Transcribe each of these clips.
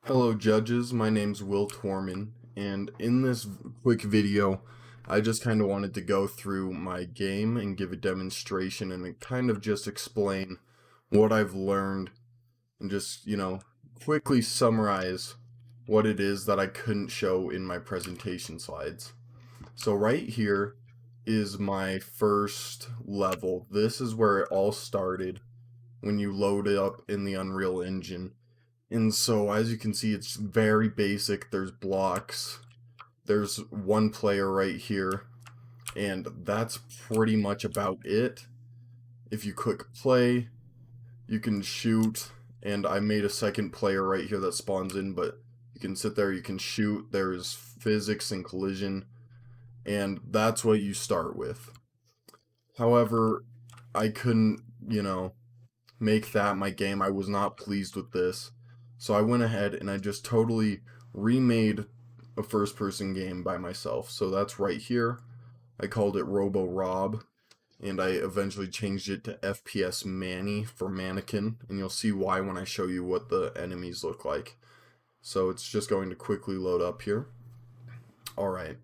Hello judges, my name's Will Torman, and in this quick video, I just kind of wanted to go through my game and give a demonstration and kind of just explain what I've learned and just, quickly summarize what it is that I couldn't show in my presentation slides. So right here is my first level. This is where it all started when you load it up in the Unreal Engine. And so as you can see, it's very basic. There's blocks. There's one player right here. And that's pretty much about it. If you click play, you can shoot. And I made a second player right here that spawns in, but you can sit there, you can shoot. There's physics and collision. And that's what you start with. However, I couldn't, make that my game. I was not pleased with this. So I went ahead and I just totally remade a first person game by myself. So that's right here. I called it Robo Rob, and I eventually changed it to FPS Manny for mannequin, and you'll see why when I show you what the enemies look like. So it's just going to quickly load up here. Alright,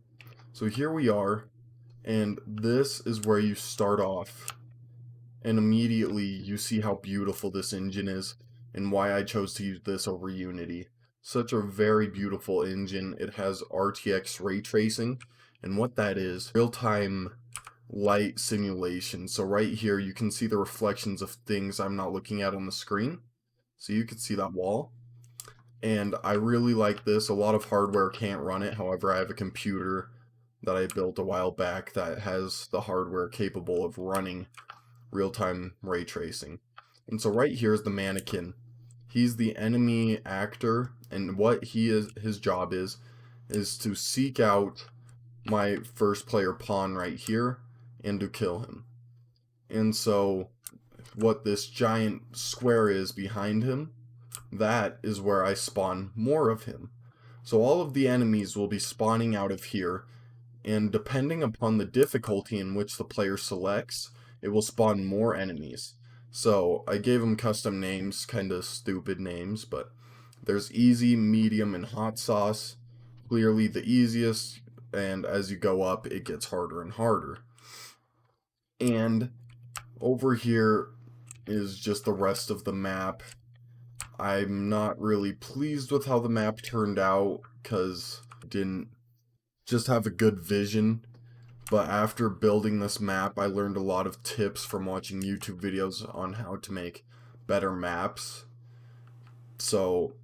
so here we are, and this is where you start off. And immediately you see how beautiful this engine is and why I chose to use this over Unity. Such a very beautiful engine. It has RTX ray tracing, and what that is, real-time light simulation. So right here you can see the reflections of things I'm not looking at on the screen. So you can see that wall. And I really like this. A lot of hardware can't run it. However, I have a computer that I built a while back that has the hardware capable of running real-time ray tracing. And so right here is the mannequin. He's the enemy actor, and what his job is to seek out my first player pawn right here and to kill him. And so what this giant square is behind him, that is where I spawn more of him. So all of the enemies will be spawning out of here, and depending upon the difficulty in which the player selects, it will spawn more enemies. So I gave them custom names, kind of stupid names, but there's easy, medium, and hot sauce. Clearly the easiest, and as you go up, it gets harder and harder. And over here is just the rest of the map. I'm not really pleased with how the map turned out, because I didn't just have a good vision. But after building this map, I learned a lot of tips from watching YouTube videos on how to make better maps. So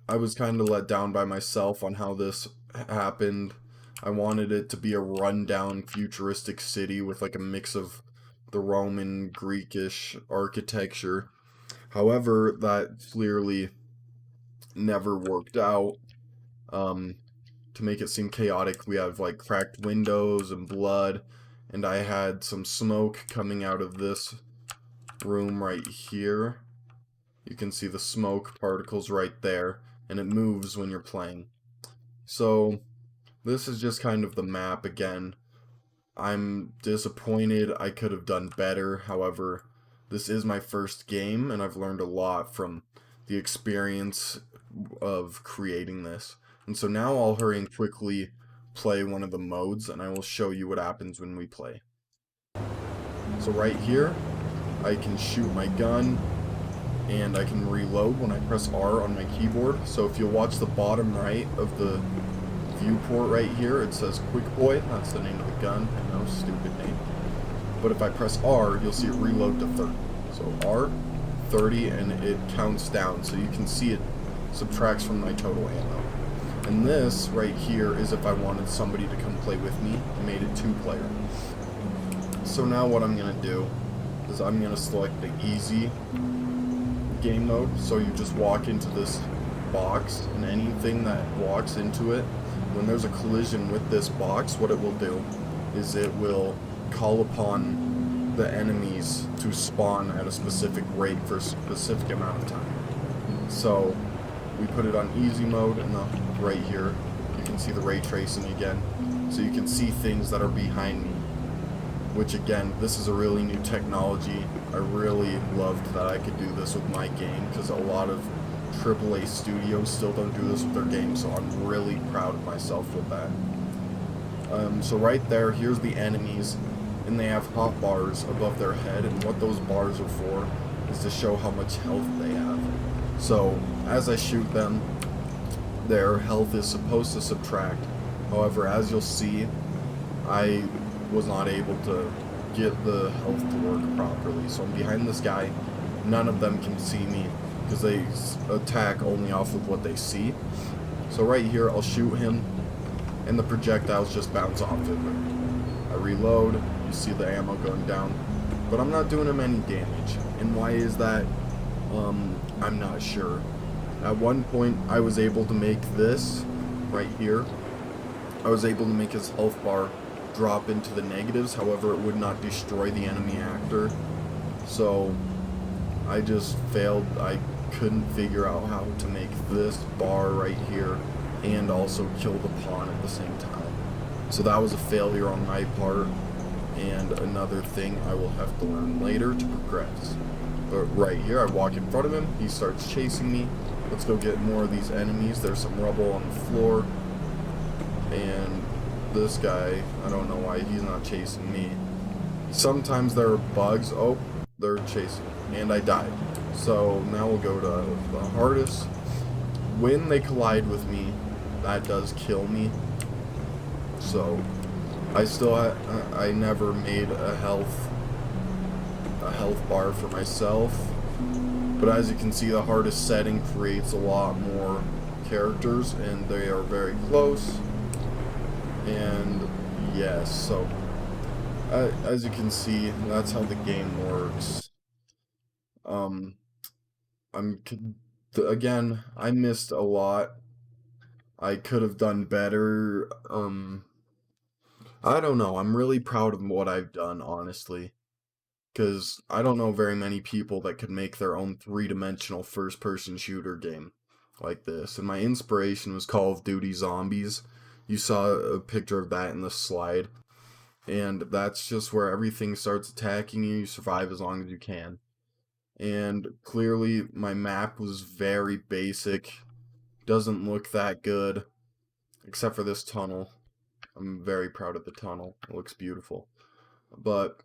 I was kind of let down by myself on how this happened. I wanted it to be a rundown futuristic city with like a mix of the Roman, Greekish architecture. However, that clearly never worked out. To make it seem chaotic, we have like cracked windows and blood, and I had some smoke coming out of this room right here. You can see the smoke particles right there, and it moves when you're playing. So this is just kind of the map again. I'm disappointed. I could have done better. However, this is my first game, and I've learned a lot from the experience of creating this. And so now I'll hurry and quickly play one of the modes, and I will show you what happens when we play. So right here, I can shoot my gun, and I can reload when I press R on my keyboard. So if you'll watch the bottom right of the viewport right here, it says Quick Boy. That's the name of the gun. I know, stupid name. But if I press R, you'll see it reload to 30. So R, 30, and it counts down. So you can see it subtracts from my total ammo. And this right here is if I wanted somebody to come play with me. I made it 2-player. So now what I'm going to do is I'm going to select the easy game mode. So you just walk into this box, and anything that walks into it, when there's a collision with this box, what it will do is it will call upon the enemies to spawn at a specific rate for a specific amount of time. So we put it on easy mode, and right here you can see the ray tracing again, so you can see things that are behind me, which again, this is a really new technology. I really loved that I could do this with my game, because a lot of AAA studios still don't do this with their games, so I'm really proud of myself with that. So right there, here's the enemies, and they have hot bars above their head, and what those bars are for is to show how much health they have. So as I shoot them, their health is supposed to subtract. However, as you'll see, I was not able to get the health to work properly. So I'm behind this guy. None of them can see me because they attack only off of what they see. So right here, I'll shoot him, and the projectiles just bounce off him. I reload, you see the ammo going down, but I'm not doing him any damage. And why is that? I'm not sure. At one point, I was able to make this right here. I was able to make his health bar drop into the negatives, however, it would not destroy the enemy actor. So I just failed. I couldn't figure out how to make this bar right here and also kill the pawn at the same time. So that was a failure on my part, and another thing I will have to learn later to progress. But right here, I walk in front of him, he starts chasing me. Let's go get more of these enemies. There's some rubble on the floor, and this guy, I don't know why he's not chasing me. Sometimes there are bugs. Oh, they're chasing me, and I died. So now we'll go to the hardest. When they collide with me, that does kill me. So I never made a health bar for myself. But as you can see, the hardest setting creates a lot more characters, and they are very close. And yes, so as you can see, that's how the game works. Again, I missed a lot. I could have done better. I don't know. I'm really proud of what I've done, honestly. Because I don't know very many people that could make their own three-dimensional first-person shooter game like this. And my inspiration was Call of Duty Zombies. You saw a picture of that in the slide. And that's just where everything starts attacking you. You survive as long as you can. And clearly, my map was very basic. Doesn't look that good. Except for this tunnel. I'm very proud of the tunnel. It looks beautiful. But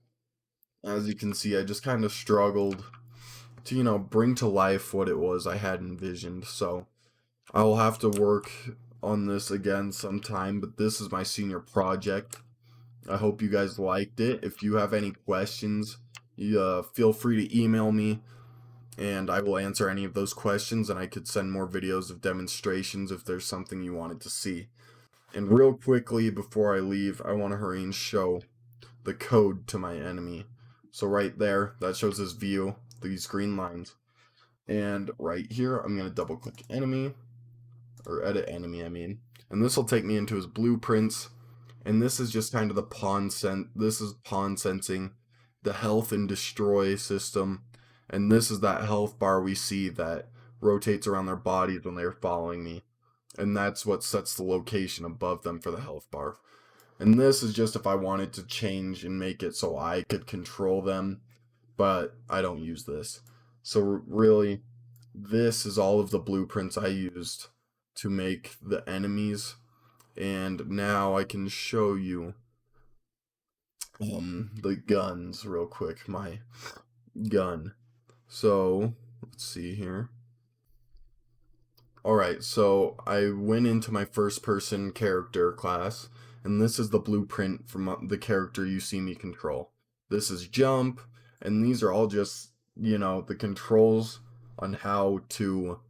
as you can see, I just kind of struggled to, bring to life what it was I had envisioned. So I'll have to work on this again sometime, but this is my senior project. I hope you guys liked it. If you have any questions, you feel free to email me, and I will answer any of those questions, and I could send more videos of demonstrations if there's something you wanted to see. And real quickly, before I leave, I want to hurry and show the code to my enemy. So right there, that shows his view, these green lines. And right here, I'm going to double click enemy, or edit enemy, I mean. And this will take me into his blueprints. And this is just kind of the this is pawn sensing, the health and destroy system. And this is that health bar we see that rotates around their bodies when they're following me. And that's what sets the location above them for the health bar. And this is just if I wanted to change and make it so I could control them, but I don't use this. So really, this is all of the blueprints I used to make the enemies. And now I can show you the guns real quick, my gun. So, let's see here. Alright, so I went into my first person character class, and this is the blueprint from the character you see me control. This is jump, and these are all just, the controls on how to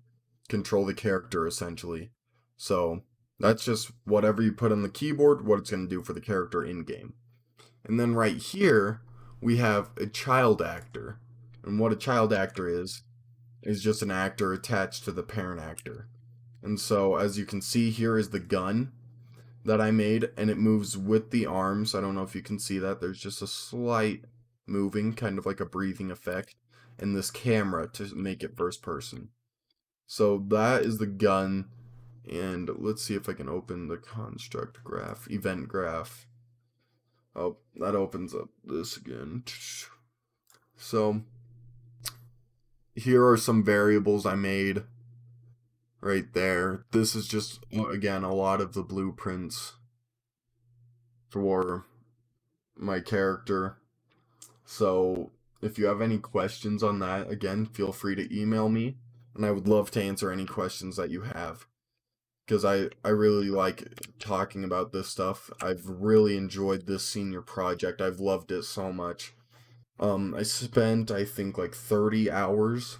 control the character, essentially. So, that's just whatever you put on the keyboard, what it's going to do for the character in-game. And then right here, we have a child actor. And what a child actor is just an actor attached to the parent actor. And so, as you can see, here is the gun that I made, and it moves with the arms. I don't know if you can see that. There's just a slight moving, kind of like a breathing effect, and this camera to make it first person. So that is the gun, and let's see if I can open the construct graph, event graph. Oh, that opens up this again. So here are some variables I made. right there. This is just, again, a lot of the blueprints for my character. So if you have any questions on that, again, feel free to email me, and I would love to answer any questions that you have. Because I really like talking about this stuff. I've really enjoyed this senior project. I've loved it so much. I spent, I think, like 30 hours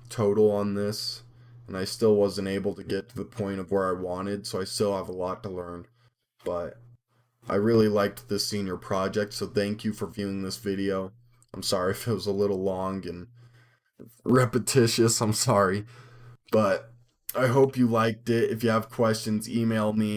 total on this, and I still wasn't able to get to the point of where I wanted, so I still have a lot to learn. But I really liked this senior project, so thank you for viewing this video. I'm sorry if it was a little long and repetitious, I'm sorry. But I hope you liked it. If you have questions, email me.